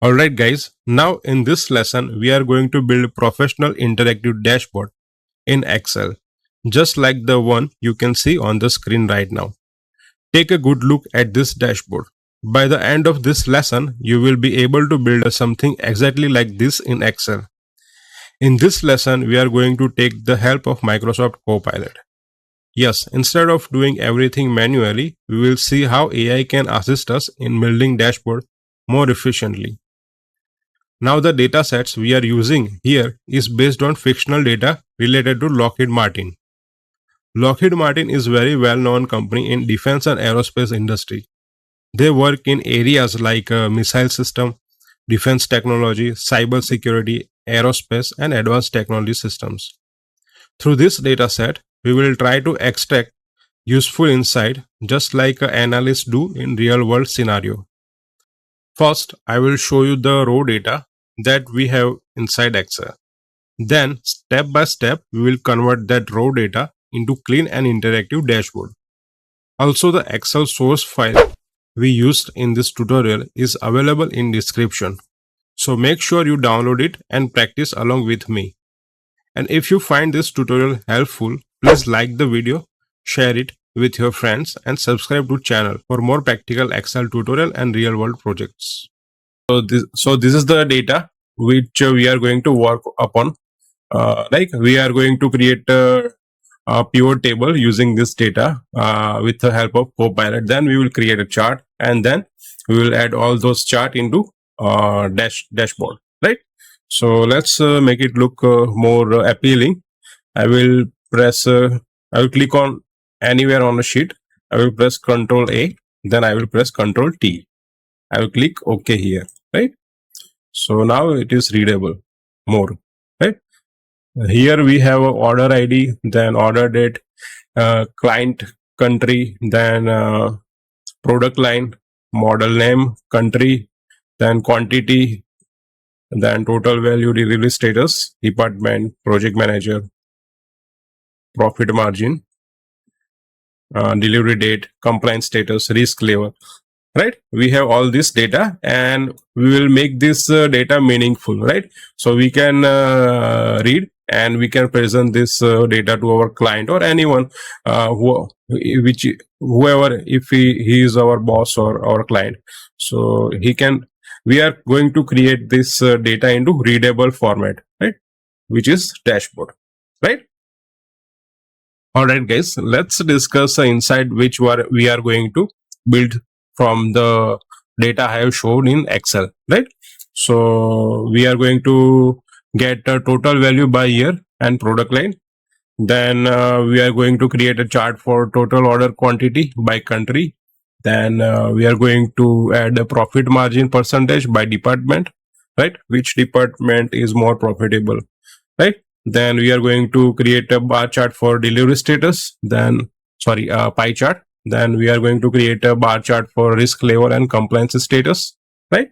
Alright guys, now in this lesson we are going to build professional interactive dashboard in Excel, just like the one you can see on the screen right now. Take a good look at this dashboard. By the end of this lesson, you will be able to build something exactly like this in Excel. In this lesson, we are going to take the help of Microsoft Copilot. Yes, instead of doing everything manually, we will see how AI can assist us in building dashboard more efficiently. Now the data sets we are using here is based on fictional data related to Lockheed Martin. Lockheed Martin is a very well-known company in defense and aerospace industry. They work in areas like missile system, defense technology, cyber security, aerospace and advanced technology systems. Through this data set, we will try to extract useful insight just like analysts do in real-world scenario. First, I will show you the raw data that we have inside Excel. Then, step by step, we will convert that raw data into clean and interactive dashboard. Also, the Excel source file we used in this tutorial is available in description. So make sure you download it and practice along with me. And if you find this tutorial helpful, please like the video, share it with your friends and subscribe to channel for more practical Excel tutorial and real world projects. So this is the data which we are going to work upon. We are going to create a pivot table using this data with the help of Copilot. Then we will create a chart and then we will add all those chart into dashboard, right? So let's make it look more appealing. I will click on anywhere on the sheet. I will press Ctrl A, then I will press Ctrl T. I will click OK here, right? So now it is readable more, right? Here we have a order ID, then order date, client, country, then product line, model name, country, then quantity, then total value, delivery status, department, project manager, profit margin, delivery date, compliance status, risk level, right? We have all this data and we will make this data meaningful, right? So we can read and we can present this data to our client or anyone whoever, if he is our boss or our client. So we are going to create this data into readable format, right? Which is dashboard, right? Alright guys, let's discuss the insight which we are going to build from the data I have shown in Excel, right? So we are going to get a total value by year and product line. Then we are going to create a chart for total order quantity by country. Then we are going to add a profit margin percentage by department, right? Which department is more profitable, right? Then we are going to create a bar chart for delivery status, then pie chart. Then we are going to create a bar chart for risk level and compliance status, right?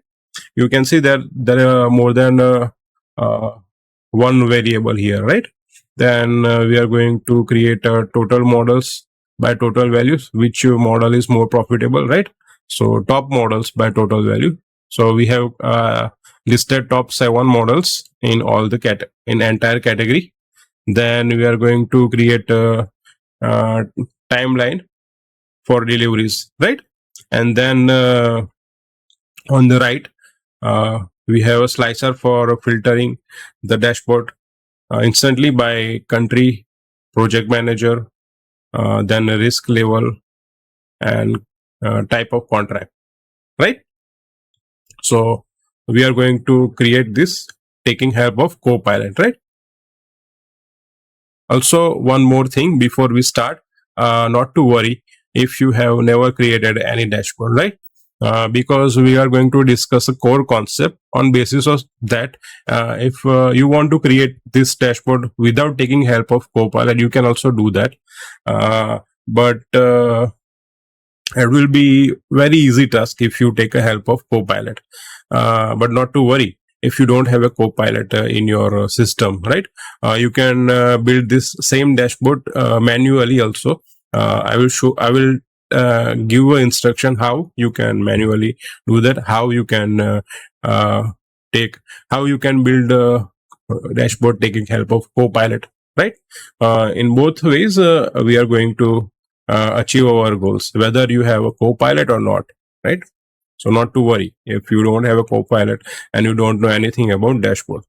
You can see that there are more than one variable here, right? Then we are going to create total models by total values, which model is more profitable, right? So top models by total value. So we have listed top 7 models in all the entire category. Then we are going to create a timeline for deliveries, right? And then on the right we have a slicer for filtering the dashboard instantly by country, project manager, then risk level and type of contract, right? So we are going to create this taking help of Copilot, right? Also, one more thing before we start, not to worry if you have never created any dashboard, right? Because we are going to discuss a core concept on basis of that. If you want to create this dashboard without taking help of Copilot, you can also do that. But it will be very easy task if you take a help of Copilot. But not to worry if you don't have a Copilot in your system, right? You can build this same dashboard manually also. I will give a instruction how you can manually do that, how you can uh, take how you can build a dashboard taking help of Copilot, right? In both ways, we are going to achieve our goals, whether you have a Copilot or not, right? So not to worry if you don't have a Copilot and you don't know anything about dashboard.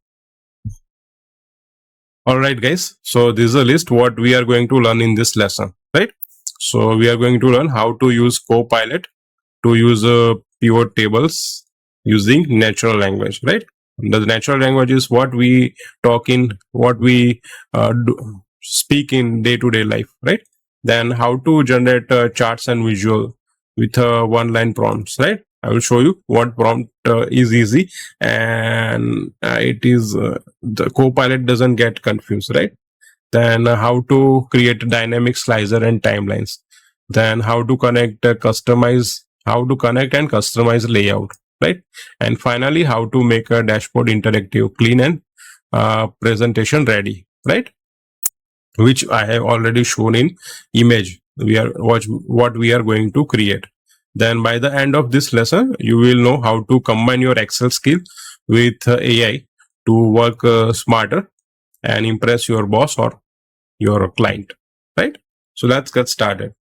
All right, guys. So this is a list what we are going to learn in this lesson, right? So we are going to learn how to use Copilot to use pivot tables using natural language, right? The natural language is what we talk in, what we speak in day-to-day life, right? Then how to generate charts and visual with one-line prompts, right? I will show you what prompt is easy, and it is the Copilot doesn't get confused, right? Then how to create a dynamic slicer and timelines, then how to connect and customize layout, right? And finally, how to make a dashboard interactive, clean, and presentation ready, right? Which I have already shown in image. We are watch what we are going to create. Then by the end of this lesson, you will know how to combine your Excel skill with AI to work smarter and impress your boss or your client, right? So let's get started.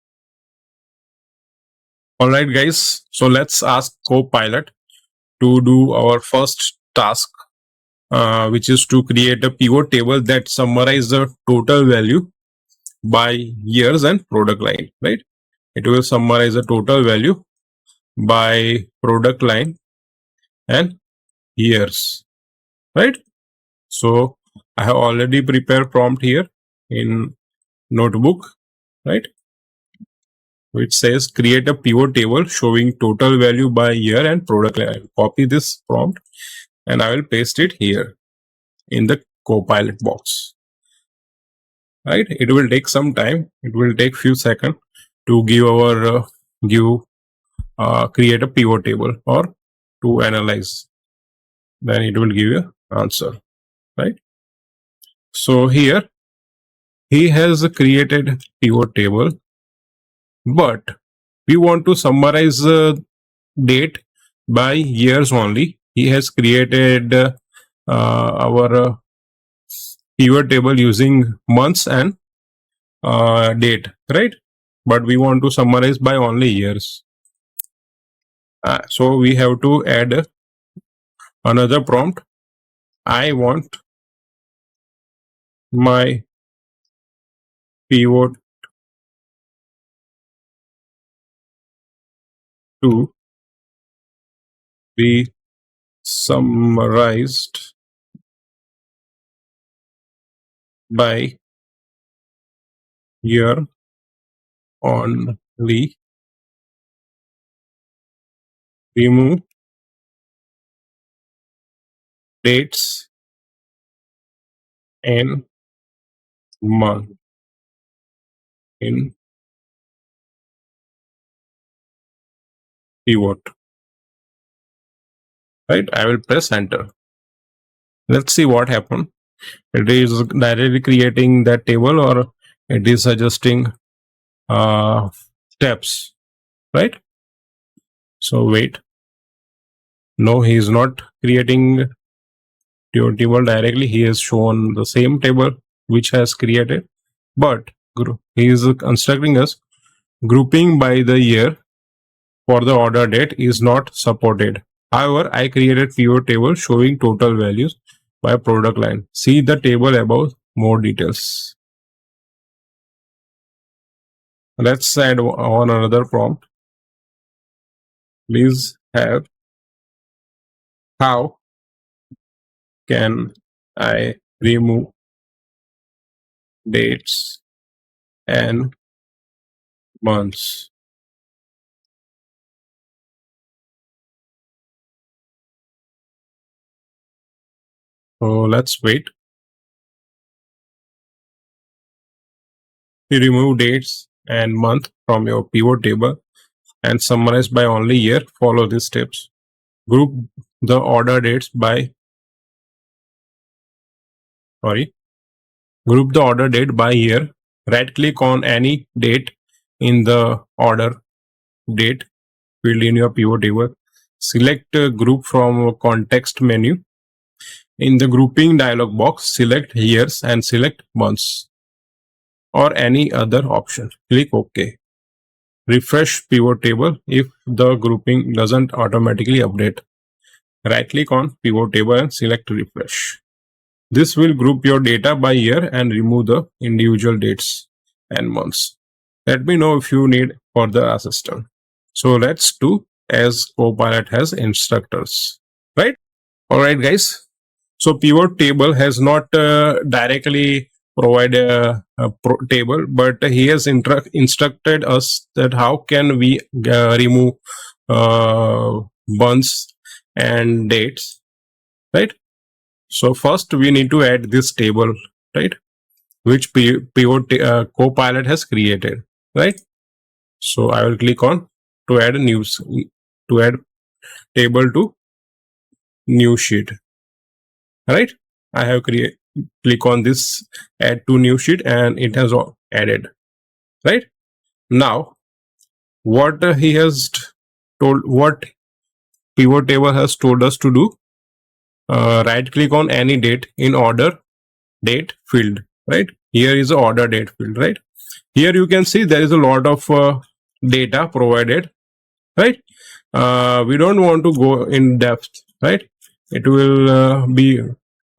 All right, guys. So let's ask Copilot to do our first task, which is to create a pivot table that summarizes the total value by years and product line, right? It will summarize the total value by product line and years, right? So I have already prepared prompt here in notebook, right? Which says create a pivot table showing total value by year and product line. I will copy this prompt and I will paste it here in the Copilot box, right? It will take some time. It will take few seconds to create a pivot table or to analyze. Then it will give you answer, right? So here he has created pivot table, but we want to summarize date by years only. He has created our pivot table using months and date, right? But we want to summarize by only years. So we have to add another prompt. I want my pivot to be summarized by year only. Remove dates and month in pivot, right? I will press enter. Let's see what happened. It is directly creating that table or it is suggesting uh, steps, right? So wait. No, he is not creating your table directly. He has shown the same table which has created, but he is instructing us grouping by the year for the order date is not supported. However, I created pivot table showing total values by product line. See the table above more details. Let's add on another prompt. Please have how can I remove dates and months? So let's wait. You remove dates and month from your pivot table and summarize by only year. Follow these steps. Group the order dates by Group the order date by year. Right click on any date in the order date field in your pivot table. Select group from context menu. In the grouping dialog box, select years and select months or any other option. Click OK. Refresh pivot table if the grouping doesn't automatically update. Right click on pivot table and select refresh. This will group your data by year and remove the individual dates and months. Let me know if you need further assistance. So let's do as Copilot has instructors, right? All right, guys. So pivot table has not directly provided a table, but he has instructed us that how can we remove months and dates, right? So first we need to add this table, right? Which pivot Copilot has created, right? So I will click on to add to add table to new sheet, right? I have click on this add to new sheet and it has added, right? Now what he has told, what pivot table has told us to do, right click on any date in order date field, right? Here is the order date field, right? Here you can see there is a lot of data provided, right? We don't want to go in depth, right? It will be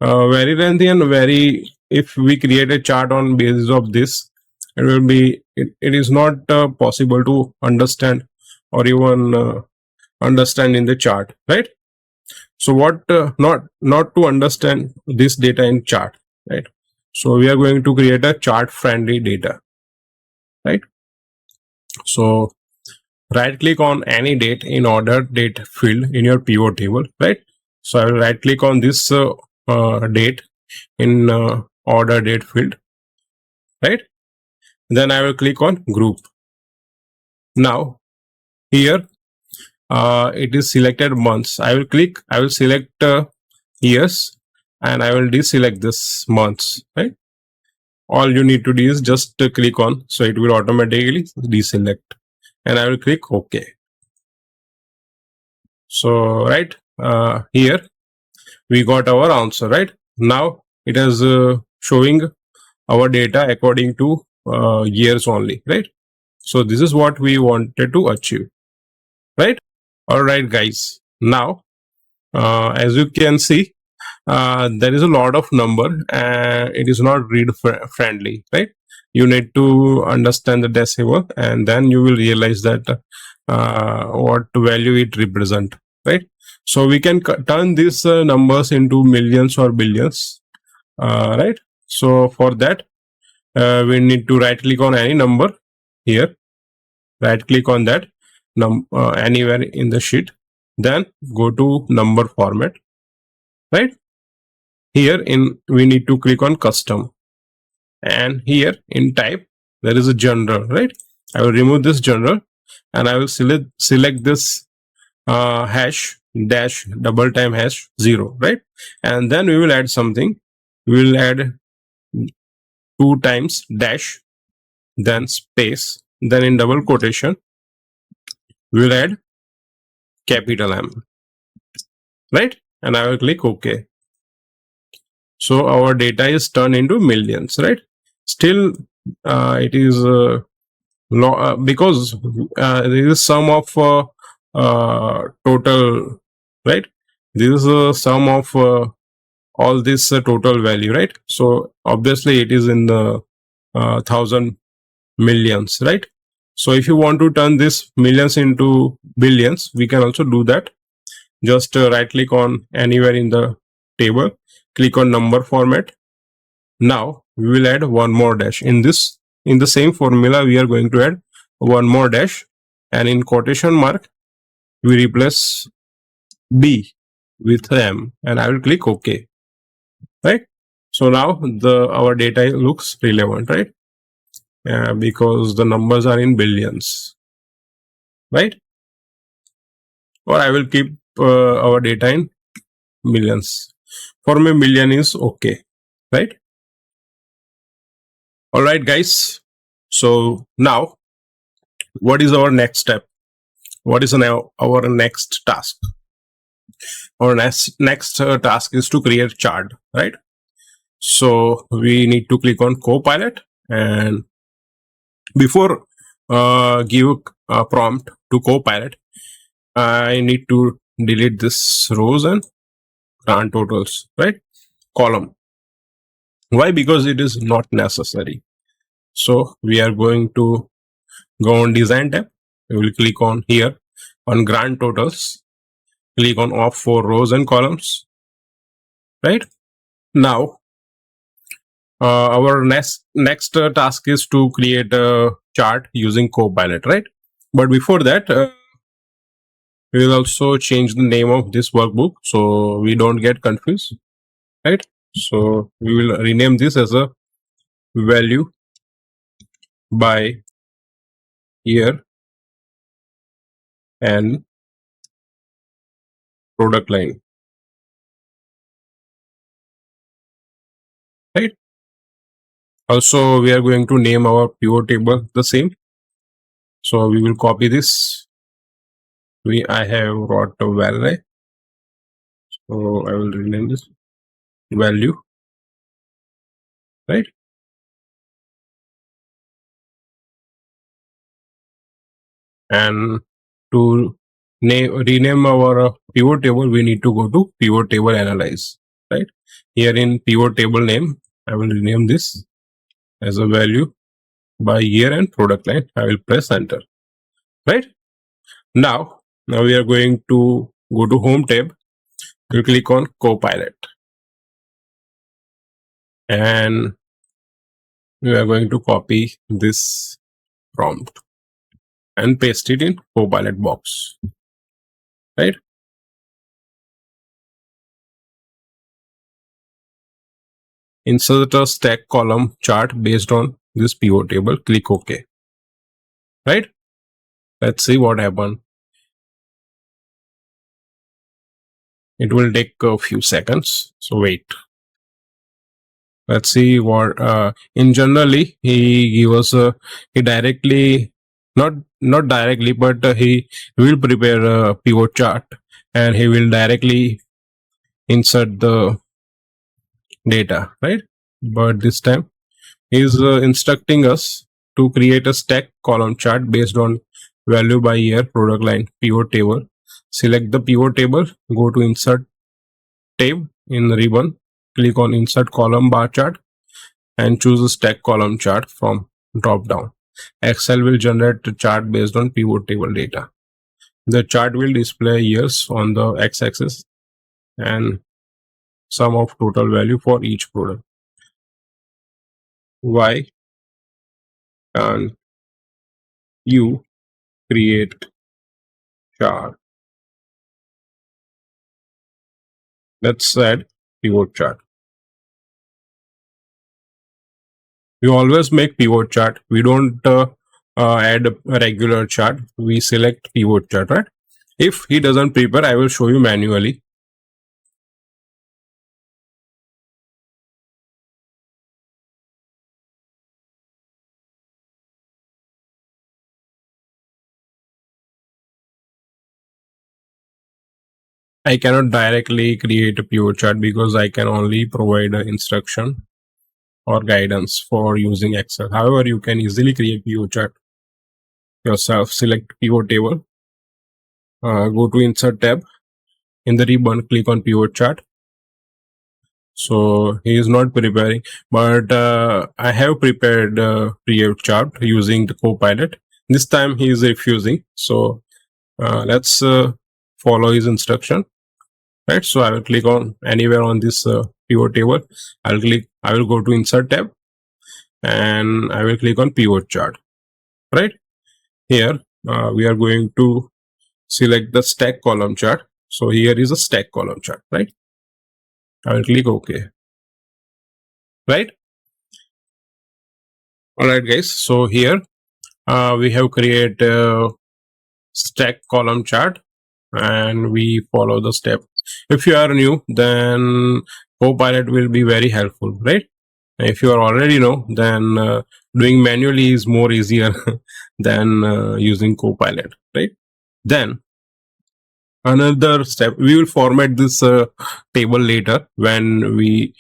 very lengthy and very, if we create a chart on basis of this, it will be, it is not possible to understand or even understand in the chart, right? So what not to understand this data in chart, right? So we are going to create a chart friendly data, right? So right click on any date in order date field in your pivot table, right? So I will right click on this date in order date field, right? Then I will click on group. Now here it is selected months. I will select years and I will deselect this months, right? All you need to do is just click on, so it will automatically deselect, and I will click OK. So right here we got our answer, right? Now it is showing our data according to years only, right? So this is what we wanted to achieve, right? All right, guys. Now as you can see, there is a lot of number and it is not read friendly, right? You need to understand the decimal and then you will realize that what value it represent, right? So we can turn these numbers into millions or billions, right? So for that we need to right click on any number here, right click on that anywhere in the sheet, then go to number format, right? Here in we need to click on custom, and here in type there is a general, right? I will remove this general and I will select this hash dash double time hash 0, right? And then we will add something. We will add 2 times dash, then space, then in double quotation we will add capital M, right? And I will click OK. So our data is turned into millions, right? Still it is because there is sum of total, right? This is a sum of all this total value, right? So obviously it is in the thousand millions, right? So if you want to turn this millions into billions, we can also do that. Just right click on anywhere in the table, click on number format. Now we will add one more dash in this. In the same formula we are going to add one more dash, and in quotation mark we replace B with M, and I will click OK, right? So now our data looks relevant, right? Because the numbers are in billions, right? Or I will keep our data in millions. For me million is okay, right? All right, guys. So now what is our next step? what is now our next task? Our next task is to create chart, right? So we need to click on Copilot, and before give a prompt to Copilot, I need to delete this rows and grand totals, right? Column. Why? Because it is not necessary. So we are going to go on Design tab. We will click on here on grand totals. Click on off for rows and columns. Right now, our next task is to create a chart using Copilot. Right, but before that, we will also change the name of this workbook so we don't get confused. Right, so we will rename this as a value by year and product line. Right. Also, we are going to name our pivot table the same. So we will copy this. I have wrote a value. So I will rename this value. Right. And to rename our pivot table, we need to go to pivot table analyze. Right. Here in pivot table name, I will rename this as a value by year and product line. I will press enter. Right. Now we are going to go to home tab. We'll click on Copilot. And we are going to copy this prompt and paste it in Copilot box. Right. Insert a stack column chart based on this pivot table. Click OK. Right. Let's see what happened. It will take a few seconds. So wait. Let's see what in generally he give us he directly not directly, but he will prepare a pivot chart and he will directly insert the data, right? But this time he is instructing us to create a stack column chart based on value by year, product line, pivot table. Select the pivot table, go to insert tab in ribbon, click on insert column bar chart and choose a stack column chart from drop down. Excel will generate a chart based on pivot table data. The chart will display years on the x-axis and sum of total value for each product. Why can't you create chart? Let's add pivot chart. We always make pivot chart. We don't add a regular chart. We select pivot chart, right? If he doesn't prepare, I will show you manually. I cannot directly create a pivot chart because I can only provide an instruction or guidance for using Excel. However, you can easily create pivot chart yourself. Select pivot table, go to insert tab. In the ribbon, click on pivot chart. So he is not preparing, but I have prepared pivot chart using the Copilot. This time he is refusing. So let's follow his instruction. Right. So I will click on anywhere on this pivot table. I will go to insert tab and I will click on pivot chart. Right. Here we are going to select the stack column chart. So here is a stack column chart. Right. I will click OK. Right. All right, guys. So here we have created a stack column chart and we follow the step. If you are new, then Copilot will be very helpful, right? If you are already know, then doing manually is more easier than using Copilot, right? Then another step, we will format this table later when we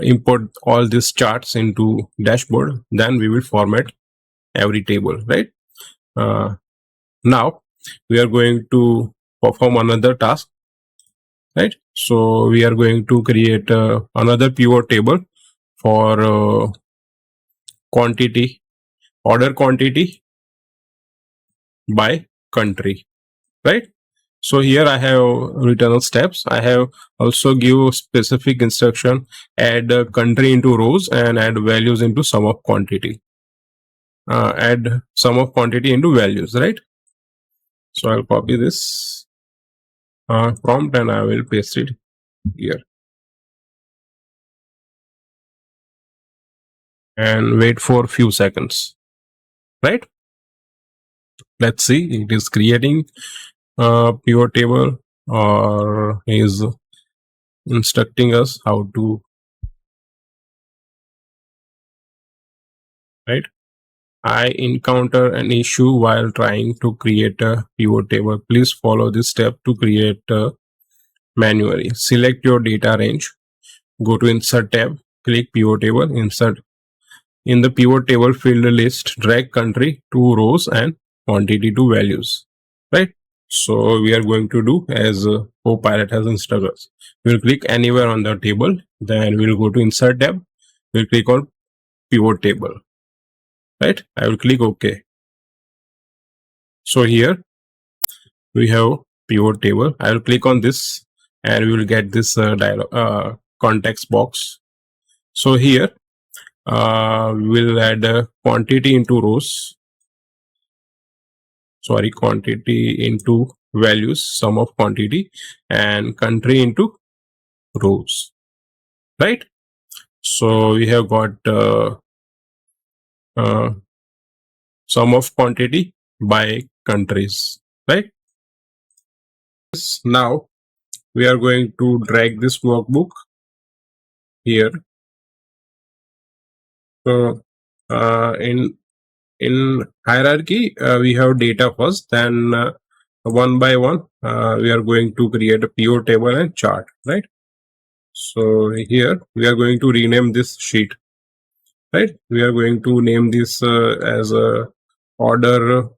import all these charts into dashboard. Then we will format every table, right? Now we are going to perform another task, right? So we are going to create another pivot table for quantity, order quantity by country, right? So here I have written steps. I have also give specific instruction, add country into rows and add values into sum of quantity. Add sum of quantity into values, right? So I'll copy this prompt and I will paste it here and wait for a few seconds, right? Let's see, it is creating a pivot table or is instructing us how to, right? I encounter an issue while trying to create a pivot table. Please follow this step to create manually. Select your data range. Go to Insert tab. Click Pivot Table. Insert. In the pivot table field list, drag country to rows and quantity to values. Right? So we are going to do as Copilot has instructed us. We'll click anywhere on the table. Then we'll go to Insert tab. We'll click on Pivot Table. Right? I will click OK. So here we have pivot table. I will click on this and we will get this dialog context box. So here we will add quantity into rows. Sorry, quantity into values, sum of quantity, and country into rows. Right? So we have got sum of quantity by countries. Right? Now we are going to drag this workbook here. So in hierarchy, we have data first, then one by one, we are going to create a pivot table and chart, right? So here we are going to rename this sheet, right? We are going to name this as a order.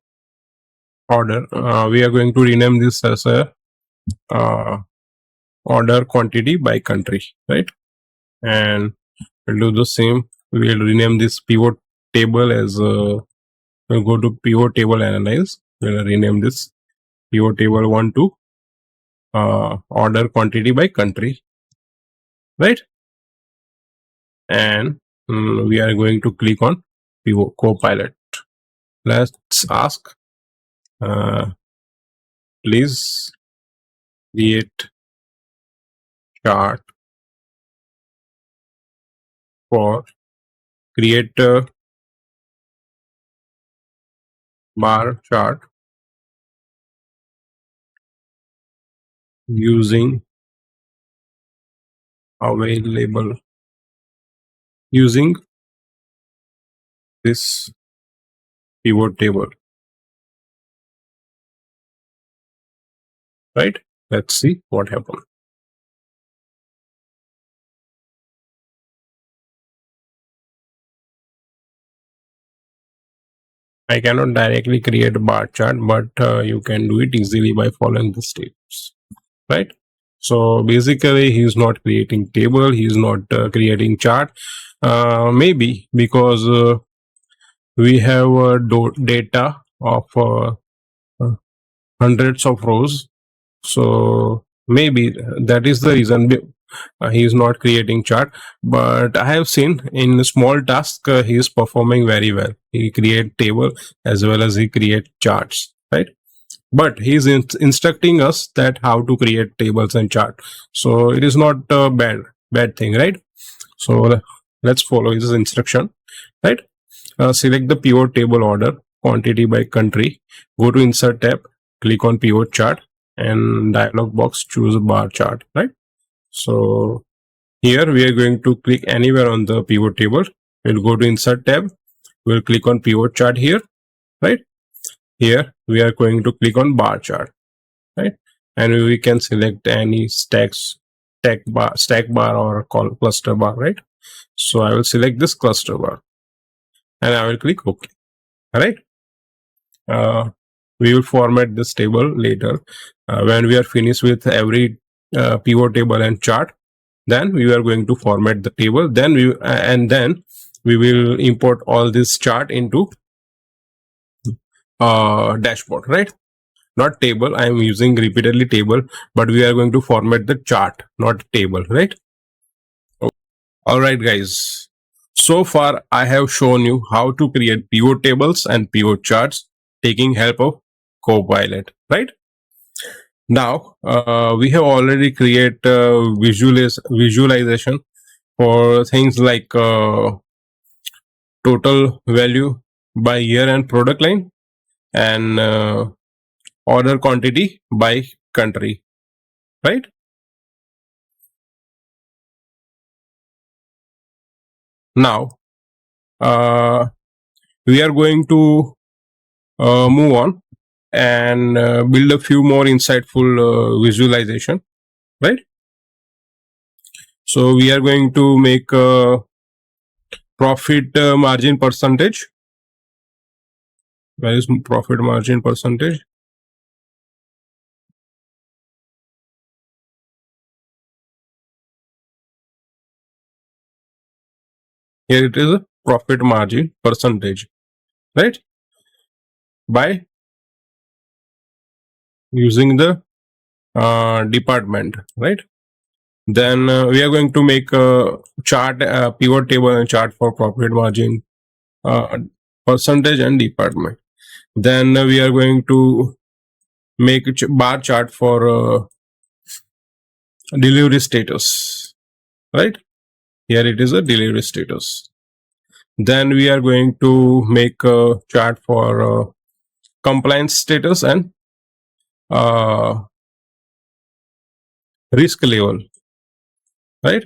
We are going to rename this as a order quantity by country, right? And we'll do the same. We will rename this pivot table as we'll go to pivot table analyze. We'll rename this pivot table 1 to order quantity by country, right? And we are going to click on pivot Copilot. Let's ask, please create chart for create a bar chart using available using this pivot table, right? Let's see what happens. I cannot directly create a bar chart, but you can do it easily by following the steps, right? So basically he's not creating table, he's not creating chart, maybe because we have data of hundreds of rows, so maybe that is the reason he is not creating chart. But I have seen in small task he is performing very well. He create table as well as he create charts, right? But he is instructing us that how to create tables and chart, so it is not a bad thing, right? So let's follow his instruction, right? Select the pivot table order quantity by country, go to Insert tab, click on pivot chart, and dialog box choose a bar chart, right? So here we are going to click anywhere on the pivot table. We'll go to Insert tab, we'll click on pivot chart here, right? Here we are going to click on bar chart, right? And we can select any stack bar or call cluster bar, right? So I will select this cluster bar and I will click OK. All right. We will format this table later when we are finished with every pivot table and chart. Then we are going to format the table. Then we will import all this chart into dashboard, right? Not table. I am using repeatedly table, but we are going to format the chart, not table, right? All right, guys. So far, I have shown you how to create pivot tables and pivot charts, taking help of Copilot, right? Now, we have already created visualization for things like total value by year and product line, and order quantity by country, right? Now, we are going to move on and build a few more insightful visualization, right? So we are going to make a profit margin percentage. Where is profit margin percentage? Here it is, a profit margin percentage, right? By using the department, right? Then we are going to make a chart, pivot table and chart for profit margin percentage and department. Then we are going to make a bar chart for delivery status, right? Here it is a delivery status. Then we are going to make a chart for compliance status and risk level, right?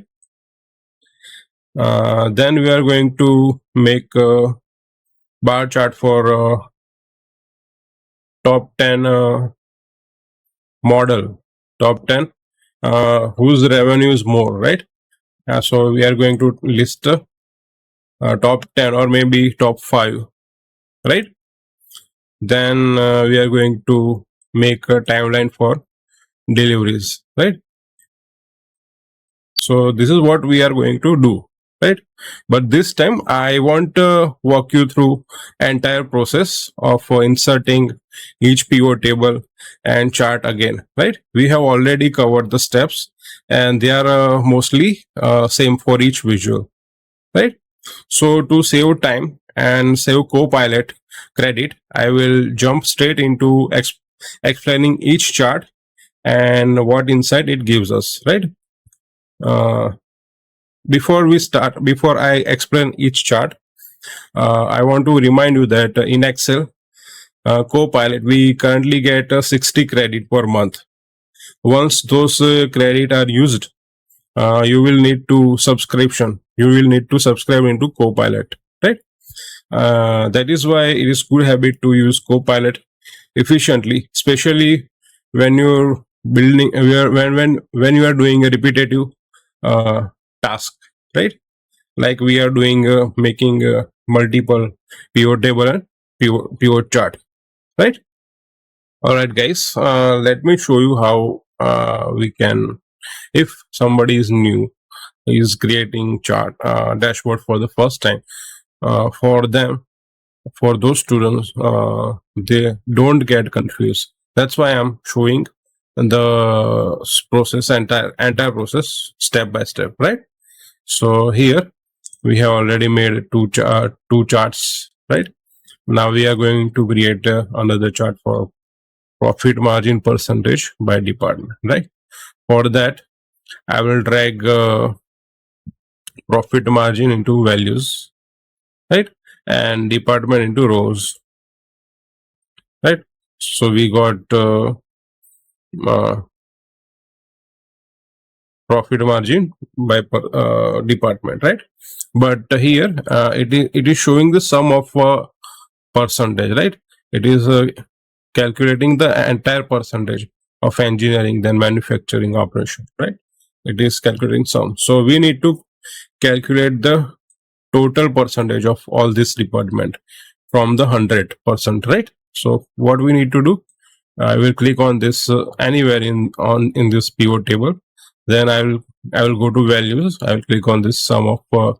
Then we are going to make a bar chart for top 10 model, top 10 whose revenue is more, right? So we are going to list top 10 or maybe top 5, right? Then we are going to make a timeline for deliveries, right? So this is what we are going to do, right? But this time I want to walk you through entire process of inserting each pivot table and chart again, right? We have already covered the steps and they are mostly same for each visual, right? So to save time and save Copilot credit, I will jump straight into explaining each chart and what insight it gives us, right? Before I explain each chart, I want to remind you that in Excel Copilot, we currently get 60 credit per month. Once those credit are used, you will need to subscription. You will need to subscribe into Copilot, right? That is why it is good habit to use Copilot efficiently, especially when you're building when you are doing a repetitive task, right? Like we are doing making multiple pivot table and pivot chart, right? All right, guys, let me show you how we can, if somebody is new, is creating chart dashboard for the first time, for them, for those students, they don't get confused. That's why I'm showing the process, entire process step by step, right? So here we have already made two charts, right? Now we are going to create another chart for profit margin percentage by department, right? For that, I will drag profit margin into values, right? And department into rows, right? So we got profit margin by department, right? But here it is showing the sum of percentage, right? It is calculating the entire percentage of engineering then manufacturing operation, right? It is calculating sum. So we need to calculate the total percentage of all this department from the 100%, right? So what we need to do, I will click on this anywhere in this pivot table. Then I will go to values. I will click on this sum of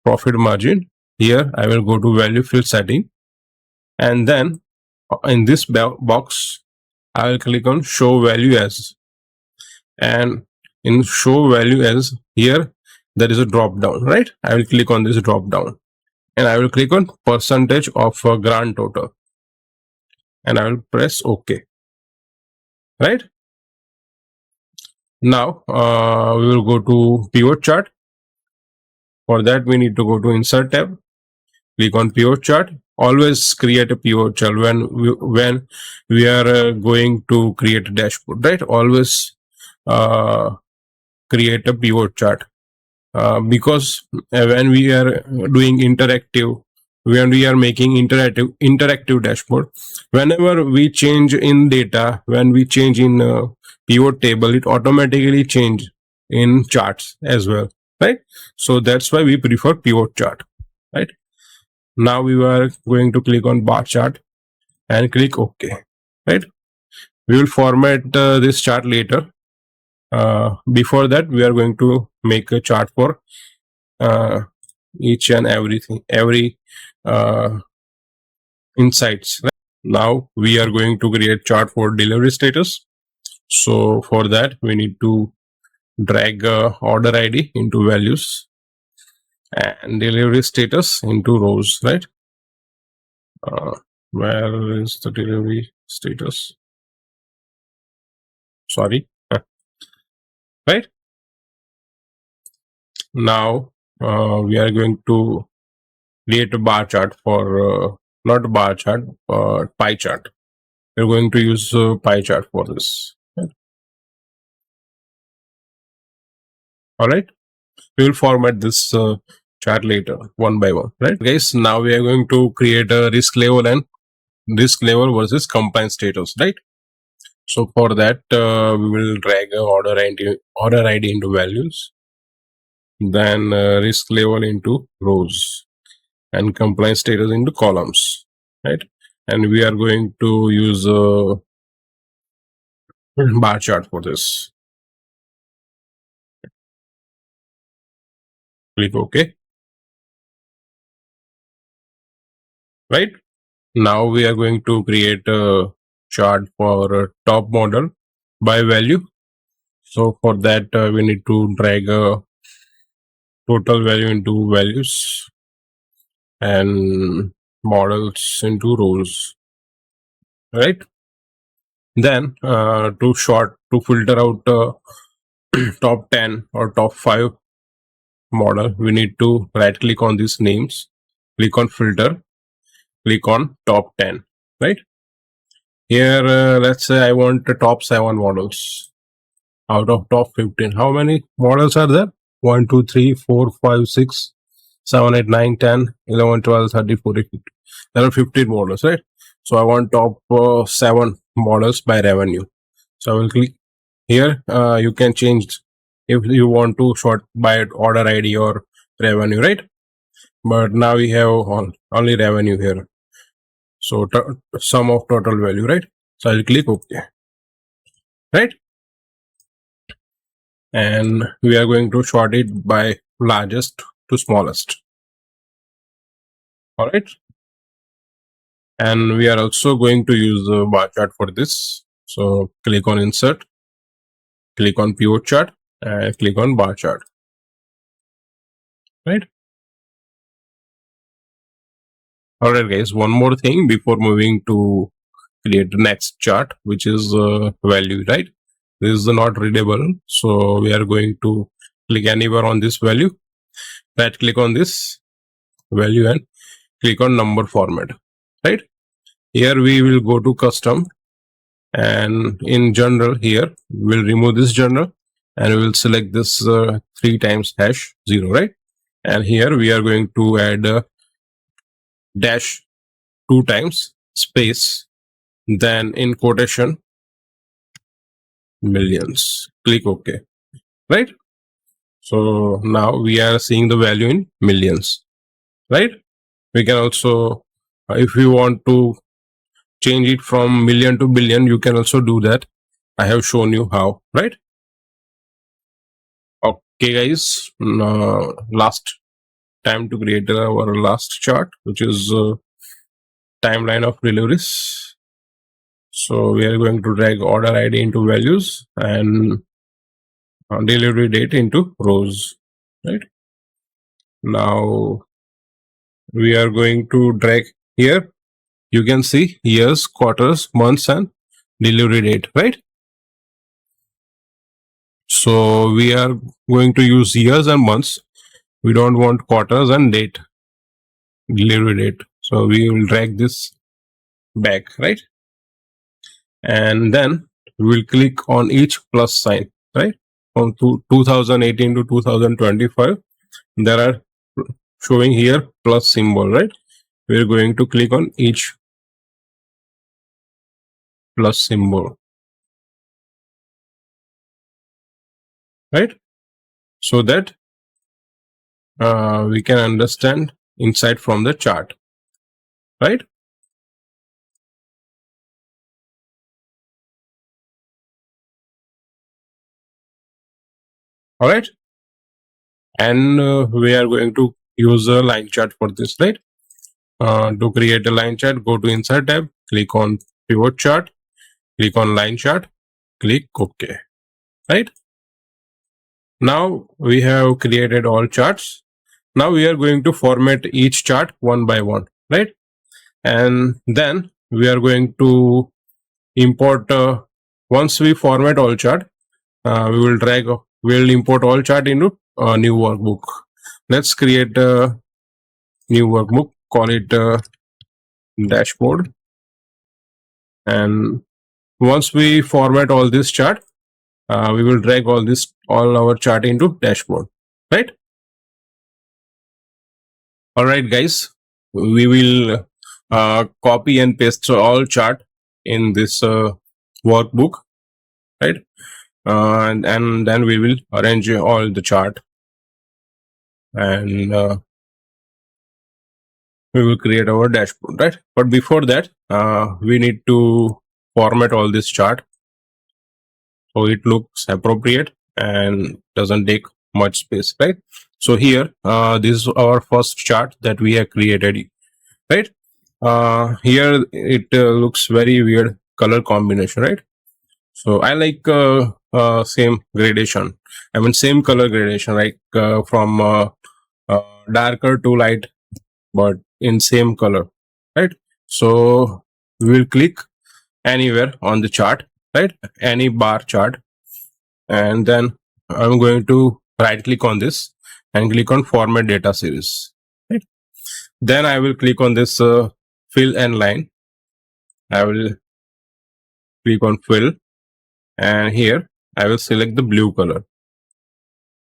profit margin. Here I will go to value field setting, and then in this box I will click on show value as, and in show value as here there is a drop down, right? I will click on this drop down and I will click on percentage of grand total and I will press OK, right? Now we will go to pivot chart. For that we need to go to insert tab, click on pivot chart. Always create a pivot chart when we are going to create a dashboard, right? Always create a pivot chart because when we are doing interactive, when we are making interactive dashboard, whenever we change in data, when we change in pivot table, it automatically change in charts as well, right? So that's why we prefer pivot chart, right? Now we are going to click on bar chart and click OK, right? We will format this chart later. Before that we are going to make a chart for each and every insights, right? Now we are going to create chart for delivery status. So for that we need to drag order ID into values and delivery status into rows, right? Where is the delivery status? Sorry. Right? Now we are going to create a bar chart for not a bar chart, but pie chart. We're going to use pie chart for this. Right? All right. We will format this chart later one by one, right, guys? Now we are going to create a risk level and risk level versus compliance status, right? So for that we will drag a order ID into values, then risk level into rows and compliance status into columns, right? And we are going to use a bar chart for this. Click OK, right? Now we are going to create a chart for top model by value. So for that we need to drag a total value into values and models into rows, right? Then to filter out top 10 or top 5 model, we need to right click on these names, click on filter, click on top 10, right? Here let's say I want the top 7 models out of top 15. How many models are there? 1 2 3 4 5 6 7 8 9 10 11 12 13 14 15. There are 15 models, right? So I want top 7 models by revenue. So I will click here. You can change if you want to sort by order ID or revenue, right? But now we have only revenue here, so sum of total value, right? So I'll click OK, right? And we are going to sort it by largest to smallest. All right, and we are also going to use the bar chart for this. So click on insert, click on pivot chart and click on bar chart, right? All right guys, one more thing before moving to create the next chart, which is value, right? This is not readable, so we are going to click anywhere on this value, right click on this value and click on number format, right? Here we will go to custom, and in general here we'll remove this general and we will select this 3 times hash 0, right? And here we are going to add a dash 2 times space then in quotation millions, click OK, right? So now we are seeing the value in millions, right? We can also, if we want to change it from million to billion, you can also do that. I have shown you how, right? Okay guys, last time to create our last chart, which is timeline of deliveries. So we are going to drag order ID into values and delivery date into rows, right? Now we are going to drag here. You can see years, quarters, months, and delivery date, right? So we are going to use years and months. We don't want quarters and date, delivery date. So we will drag this back, right? And then we will click on each plus sign, right? From 2018 to 2025, there are showing here plus symbol, right? We're going to click on each plus symbol, right? So that we can understand insight from the chart, right? All right. And we are going to use a line chart for this, right? To create a line chart, go to insert tab, click on pivot chart, click on line chart, click OK, right? Now we have created all charts. Now we are going to format each chart one by one, right? And then we are going to import, once we format all chart, we'll import all chart into a new workbook. Let's create a new workbook, call it dashboard. And once we format all this chart, we will drag all our chart into dashboard, right? All right guys, we will copy and paste all chart in this workbook, right? And then we will arrange all the chart, and we will create our dashboard, right? But before that, we need to format all this chart so it looks appropriate and doesn't take much space, right? So here, this is our first chart that we have created, right? Here it looks very weird color combination, right? So I like same gradation. I mean same color gradation, like from darker to light, but in same color, right? So we will click anywhere on the chart, right? Any bar chart, and then I'm going to right click on this and click on format data series, right? Then I will click on this fill and line. I will click on fill, and here I will select the blue color,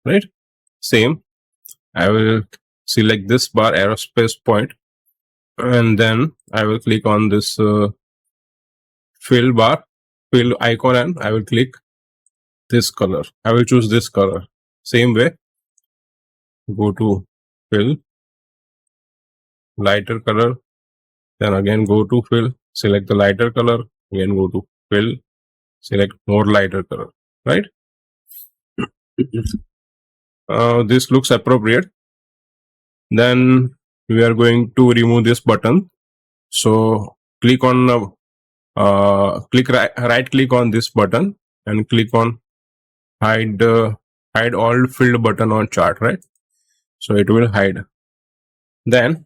right? Same, I will select this bar aerospace point, and then I will click on this fill icon, and I will click this color. I will choose this color. Same way, go to fill, lighter color, then again go to fill, select the lighter color, again go to fill, select more lighter color, right? This looks appropriate. Then we are going to remove this button. So click on right click on this button and click on hide all filled button on chart, right? So it will hide. Then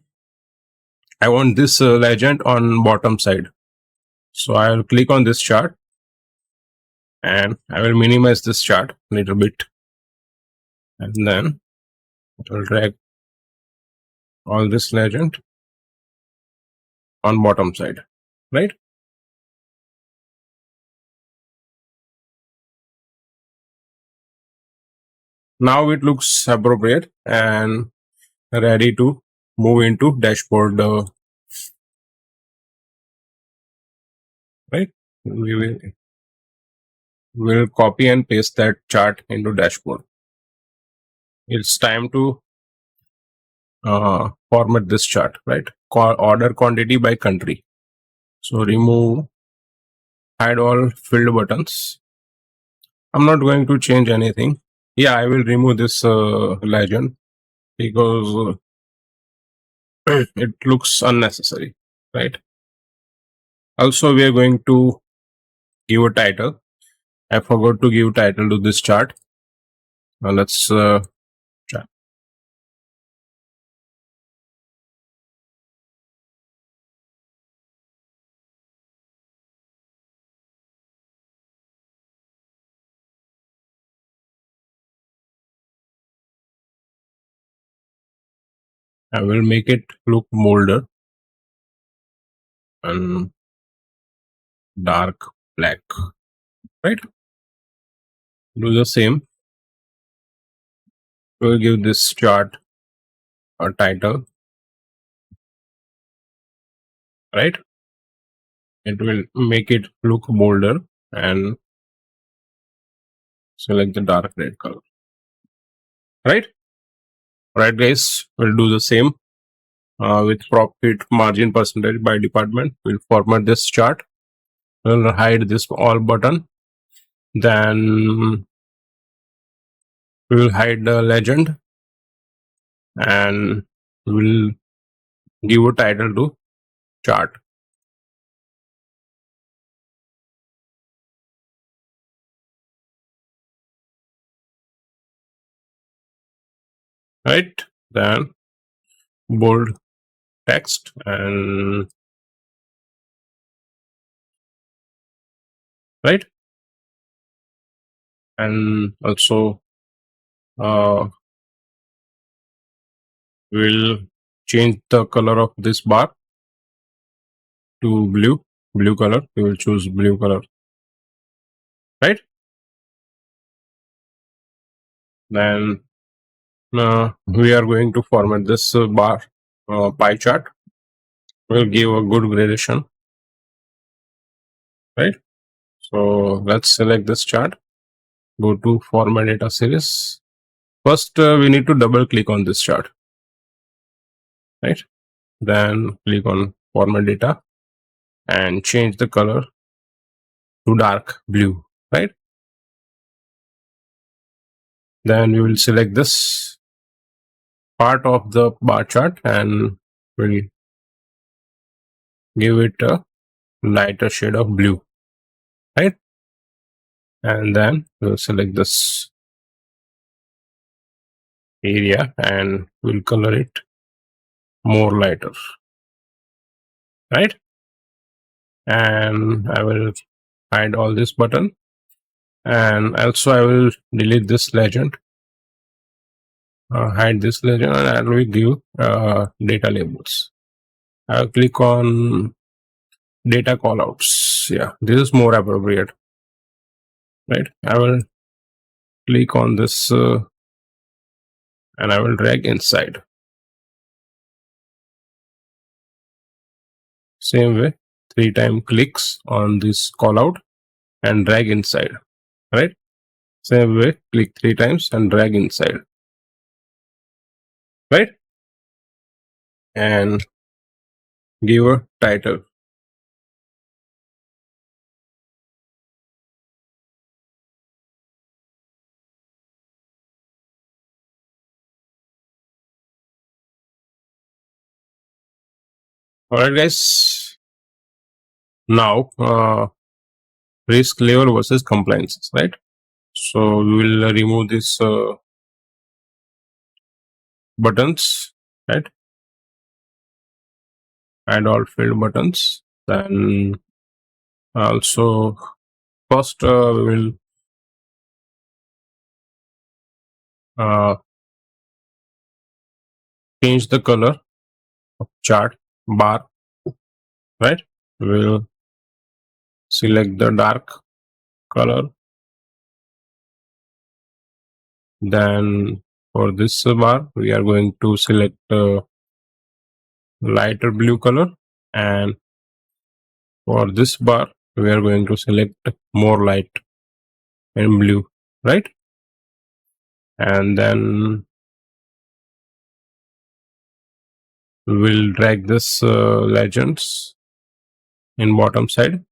I want this legend on bottom side. So I will click on this chart and I will minimize this chart a little bit, and then I will drag all this legend on bottom side, right? Now it looks appropriate and ready to move into dashboard right? We will copy and paste that chart into dashboard. It's time to format this chart, right? Order quantity by country. So remove, hide all filled buttons. I'm not going to change anything. Yeah, I will remove this legend because it looks unnecessary, right? Also, we are going to give a title. I forgot to give title to this chart. Now let's try. I will make it look bolder and dark black, right? Do the same. We'll give this chart a title, right? It will make it look bolder and select the dark red color, right? Right, guys, we'll do the same with profit margin percentage by department. We'll format this chart. We'll hide this all button. Then we'll hide the legend and we'll give a title to chart, right? Then bold text and right, and also uh, we'll change the color of this bar to blue color. We will choose blue color, right? Then we are going to format this bar pie chart. We'll give a good gradation, right? So let's select this chart. Go to format data series. First, we need to double click on this chart, right? Then click on format data and change the color to dark blue, right? Then we will select this part of the bar chart and we'll give it a lighter shade of blue, right? And then we'll select this area and we'll color it more lighter, right? And I will hide all this button and also I will delete this legend, hide this legend, and I will give data labels. I'll click on data callouts. Yeah, this is more appropriate, right? I will click on this and I will drag inside. Same way, 3 times clicks on this callout and drag inside, right? Same way, click 3 times and drag inside, right? And give a title. Alright, guys. Now, risk level versus compliance, right? So we will remove this buttons, right? Add all field buttons. Then also first we will change the color of chart bar, right? We'll select the dark color. Then for this bar, we are going to select lighter blue color, and for this bar, we are going to select more light in blue, right? And then we will drag this legends in bottom side,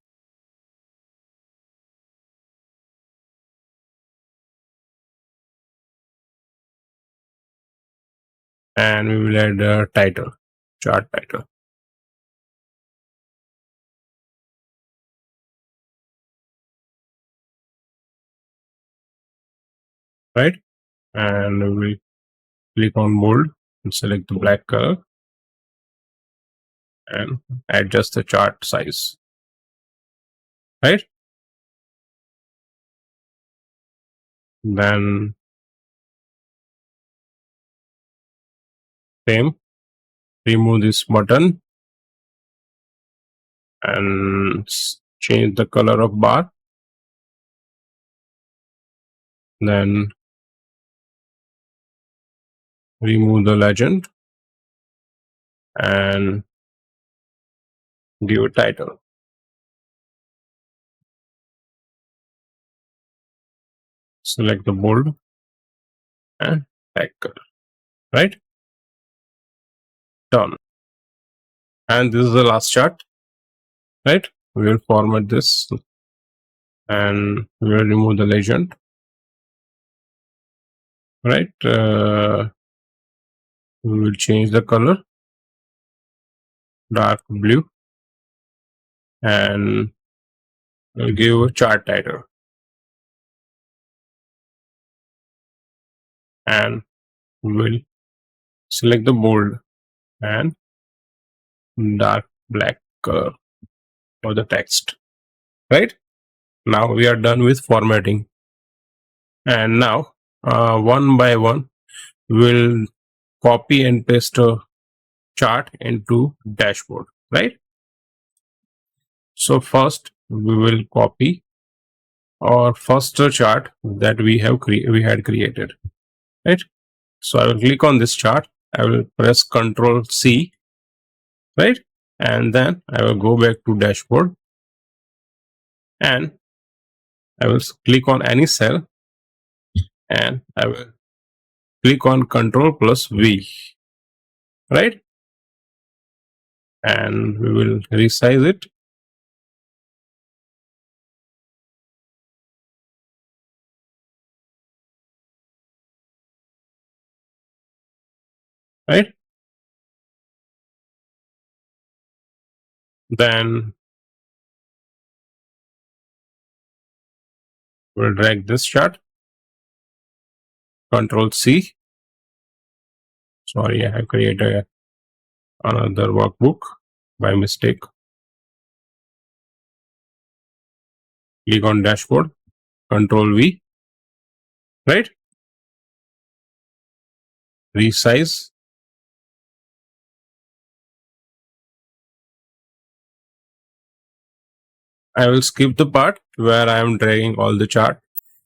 and we will add a title, chart title, right? And we will click on bold and select the black color and adjust the chart size, right? Then same, remove this button and change the color of bar. Then remove the legend and give a title. Select the bold and black color, right? Done. And this is the last chart, right? We will format this and we will remove the legend, right? We will change the color dark blue and we'll give a chart title, and we will select the bold and dark black color for the text, right? Now we are done with formatting, and now one by one we'll copy and paste a chart into dashboard, right? So first we will copy our first chart that we had created, right? So I will click on this chart, I will press Ctrl C, right? And then I will go back to dashboard and I will click on any cell and I will click on Ctrl plus V, right? And we will resize it. Right? Then we'll drag this chart, Ctrl C. Sorry, I have created another workbook by mistake. Click on dashboard, Ctrl V, right? Resize. I will skip the part where I am dragging all the chart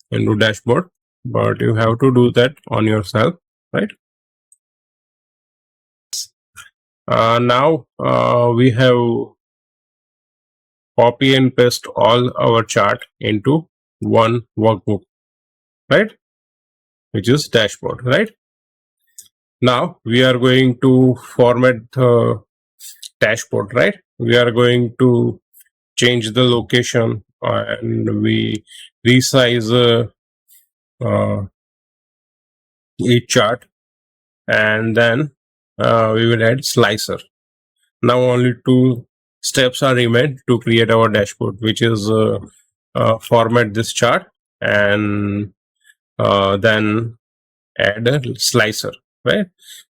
into dashboard, but you have to do that on yourself, right? Now we have copy and paste all our chart into one workbook, right? Which is dashboard, right? Now we are going to format the dashboard, right? We are going to change the location and we resize each chart, and then we will add slicer. Now only two steps are remain to create our dashboard, which is format this chart and then add a slicer, right?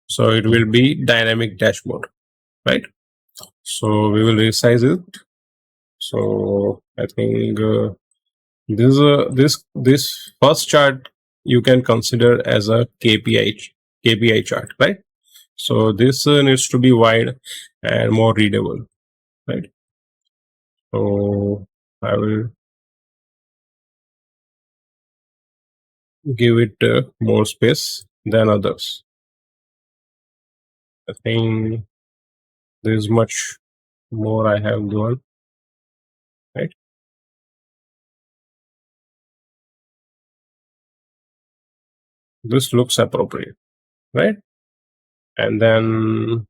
So it will be dynamic dashboard, right? So we will resize it. So I think this first chart you can consider as a KPI chart, right? So this needs to be wide and more readable, right? So I will give it more space than others. I think there is much more I have done, right? This looks appropriate, right? And then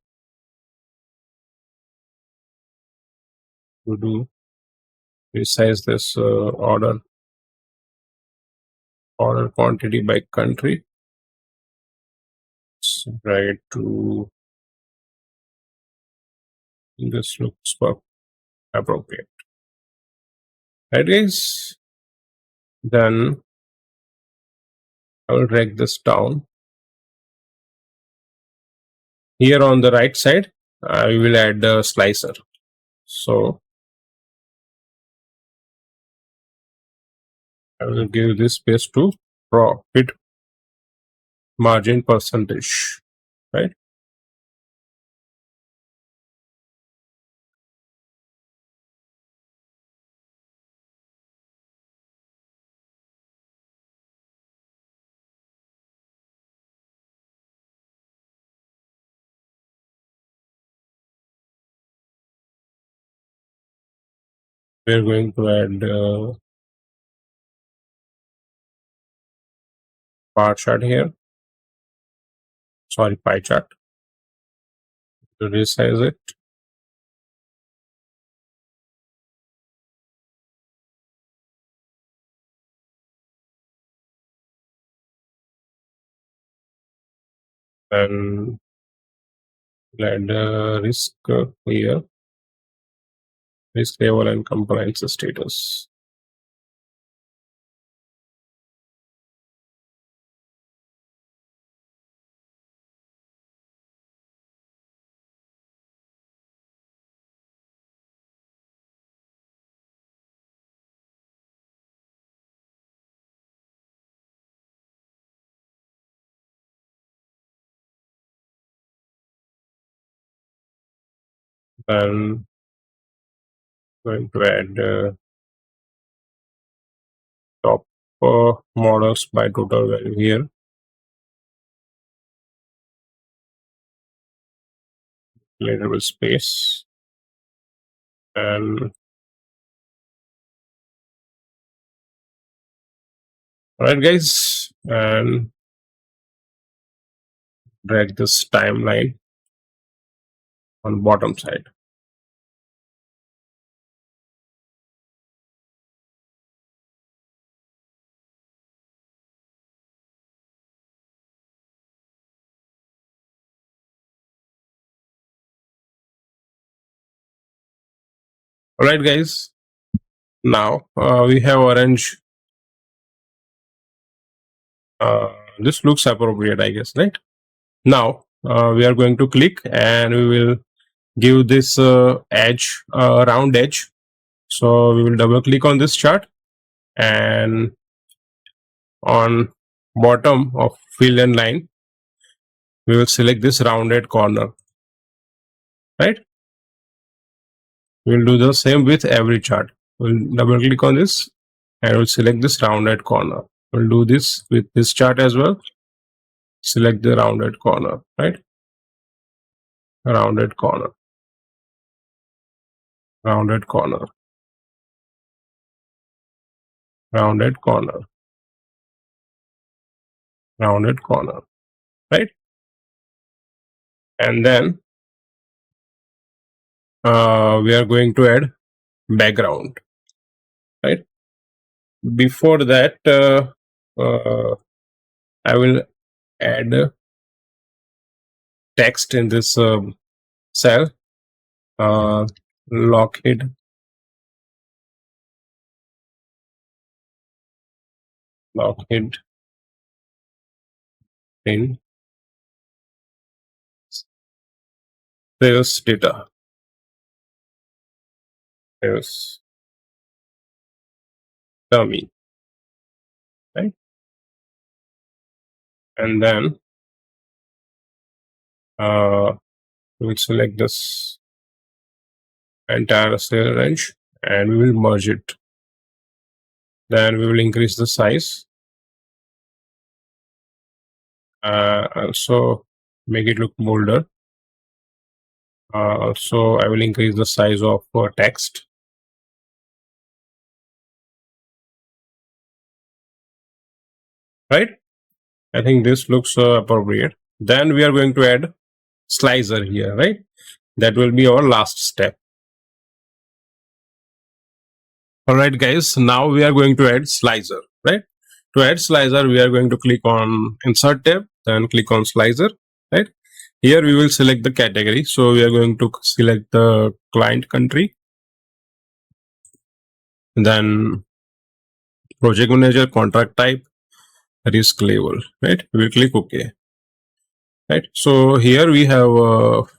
we do resize this order quantity by country. Drag it to this looks appropriate. Right, guys? Then I will drag this down. Here on the right side, we will add the slicer. So I will give this space to profit margin percentage, right? We're going to add bar chart here. Sorry, pie chart. To resize it. And add risk here, risk level and compliance status. And going to add top models by total value here. Label space. And alright, guys, and drag this timeline on bottom side. Alright, guys, now we have arranged. This looks appropriate, I guess, right? Now we are going to click and we will give this edge, round edge. So we will double click on this chart, and on bottom of fill and line, we will select this rounded corner, right? We'll do the same with every chart. We'll double click on this and we'll select this rounded corner. We'll do this with this chart as well. Select the rounded corner, right? Rounded corner, rounded corner, rounded corner, rounded corner, right? And then we are going to add background, right? Before that, I will add text in this cell. Lockheed in sales data, sales dummy, right? And then we'll select this entire sale range and we will merge it. Then we will increase the size. Also make it look bolder. Also, I will increase the size of text. Right? I think this looks appropriate. Then we are going to add slicer here, right? That will be our last step. All right, guys. Now we are going to add slicer, right? To add slicer, we are going to click on Insert tab, then click on Slicer, right? Here we will select the category. So we are going to select the client country, then project manager, contract type, risk level, right? We will click OK, right? So here we have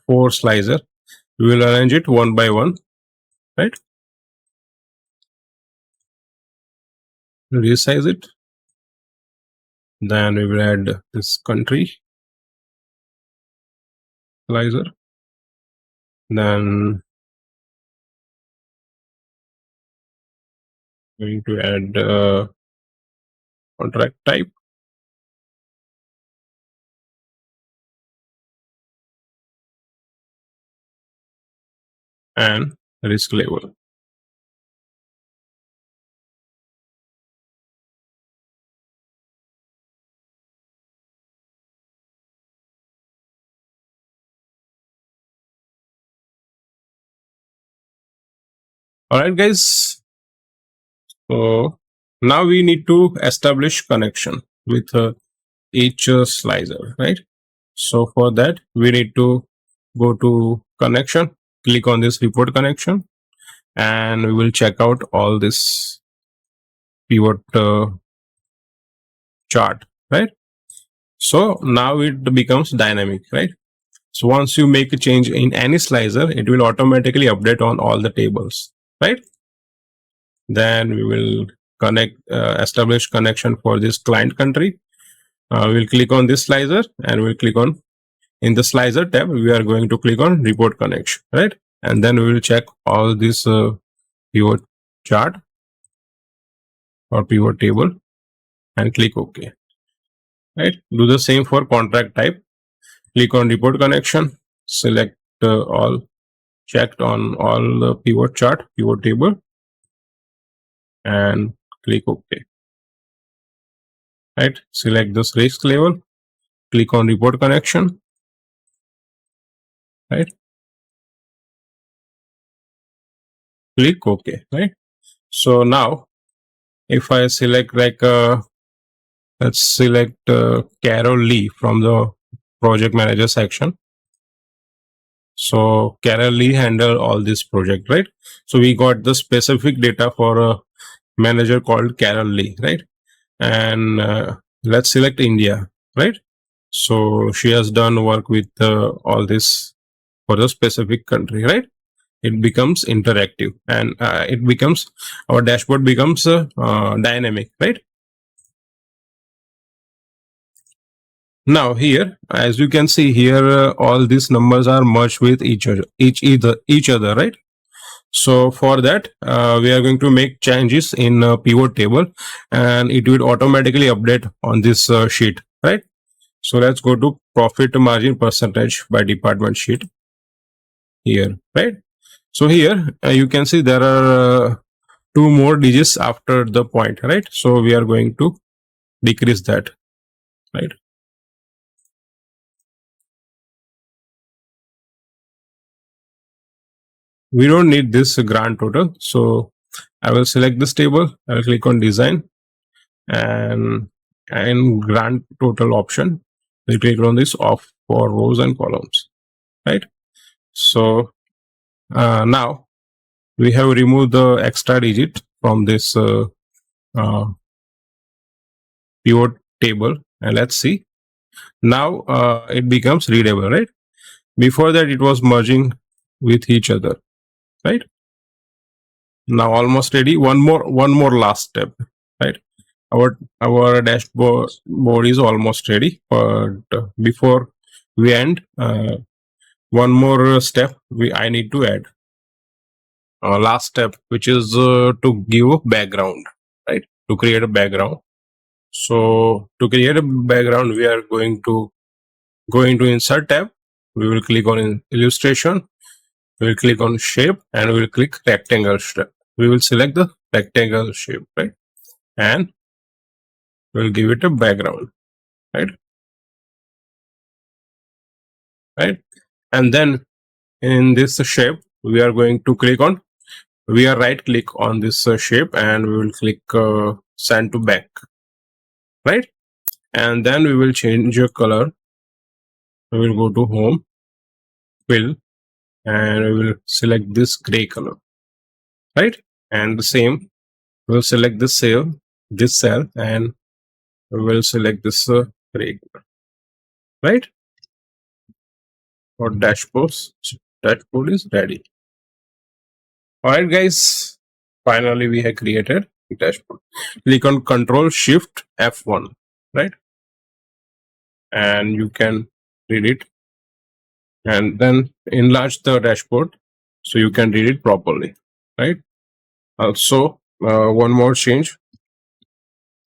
4 slicer. We will arrange it one by one, right? Resize it. Then we will add this country slicer. Then going to add contract type, and risk level. All right, guys. So now we need to establish connection with each slicer, right? So for that, we need to go to connection, click on this report connection, and we will check out all this pivot chart, right? So now it becomes dynamic, right? So once you make a change in any slicer, it will automatically update on all the tables, right? Then we will establish connection for this client country. We'll click on this slicer and we'll click on, in the slicer tab, we are going to click on report connection, right? And then we will check all this pivot chart or pivot table and click OK, right? Do the same for contract type. Click on report connection, select all, checked on all the pivot chart, pivot table, and click OK, right? Select this risk level, click on report connection, right? Click OK, right? So now if I select like let's select Carol Lee from the project manager section. So Carol Lee handle all this project, right? So we got the specific data for a manager called Carol Lee, right? And let's select India, right? So she has done work with all this for the specific country, right? It becomes interactive, and it becomes, our dashboard becomes dynamic, right? Now here, as you can see here, all these numbers are merged with each other, right? So for that, we are going to make changes in pivot table, and it will automatically update on this sheet, right? So let's go to profit margin percentage by department sheet here, right? So here you can see there are 2 more digits after the point, right? So we are going to decrease that, right? We don't need this grand total. So I will select this table. I will click on design, and in grand total option, we click on this off for rows and columns, right? So now we have removed the extra digit from this pivot table, and let's see. Now it becomes readable, right? Before that, it was merging with each other, right? Now almost ready. One more last step, right? Our dashboard is almost ready, but before we end, one more step I need to add. Last step, which is to give a background, right? To create a background. So to create a background, we are going to go into Insert tab. We will click on Illustration. We will click on Shape, and we will click Rectangle shape. We will select the rectangle shape, right? And we'll give it a background. right? Right. And then in this shape, we are going to we are right click on this shape, and we will click send to back, right? And then we will change your color. We will go to home, fill, and we will select this gray color, right? And the same, we'll select this cell, and we will select this gray color, right? For dashboard is ready. All right, guys. Finally, we have created a dashboard. Click on Control Shift F1, right? And you can read it, and then enlarge the dashboard so you can read it properly, right? Also, one more change.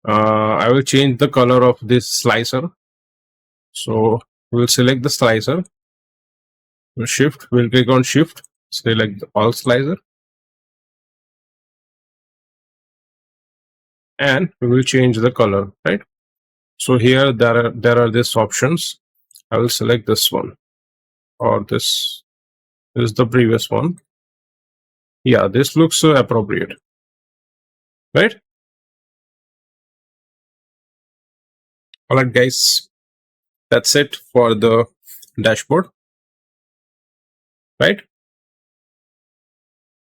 I will change the color of this slicer. So we'll select the slicer. We'll click on Shift, select all slicer, and we will change the color, right? So here there are these options. I will select this one, or this is the previous one. Yeah, this looks appropriate, right? All right, guys, that's it for the dashboard, right?